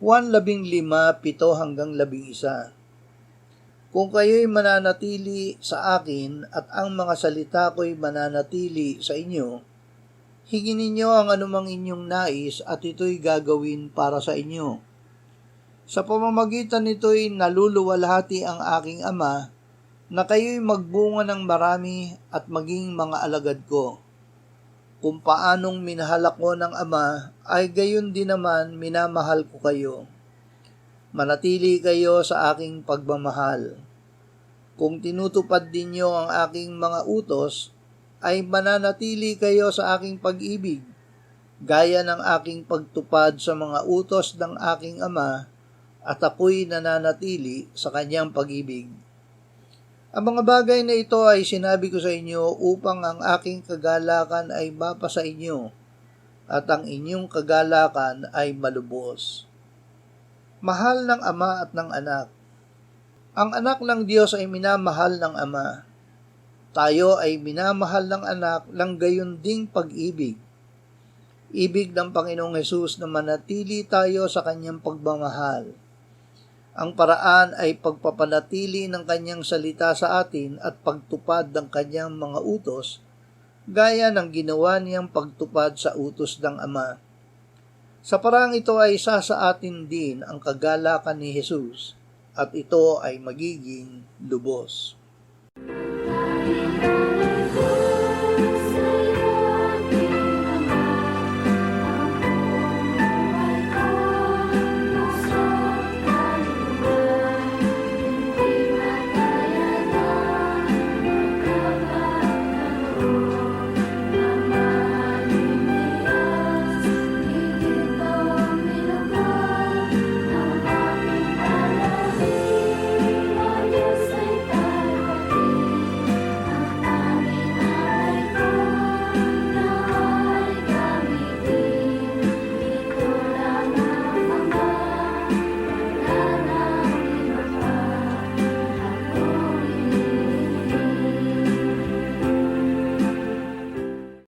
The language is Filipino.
Juan 15:7-11. Kung kayo'y mananatili sa akin at ang mga salita ko'y mananatili sa inyo, hingin ninyo ang anumang inyong nais at ito'y gagawin para sa inyo. Sa pamamagitan nito'y naluluwalhati ang aking Ama na kayo'y magbunga ng marami at maging mga alagad ko. Kung paanong minahal ako ng Ama, ay gayon din naman minamahal ko kayo. Manatili kayo sa aking pagmamahal. Kung tinutupad ninyo ang aking mga utos, ay mananatili kayo sa aking pag-ibig, gaya ng aking pagtupad sa mga utos ng aking Ama, at ako'y nananatili sa kanyang pag-ibig. Ang mga bagay na ito ay sinabi ko sa inyo upang ang aking kagalakan ay mapasa inyo at ang inyong kagalakan ay malubos. Mahal ng Ama at ng Anak. Ang anak ng Diyos ay minamahal ng Ama. Tayo ay minamahal ng Anak ng gayon ding pag-ibig. Ibig ng Panginoong Hesus na manatili tayo sa kanyang pagmamahal. Ang paraan ay pagpapanatili ng kanyang salita sa atin at pagtupad ng kanyang mga utos, gaya ng ginawa niyang pagtupad sa utos ng Ama. Sa paraang ito ay isa sa atin din ang kagalakan ni Jesus, at ito ay magiging lubos.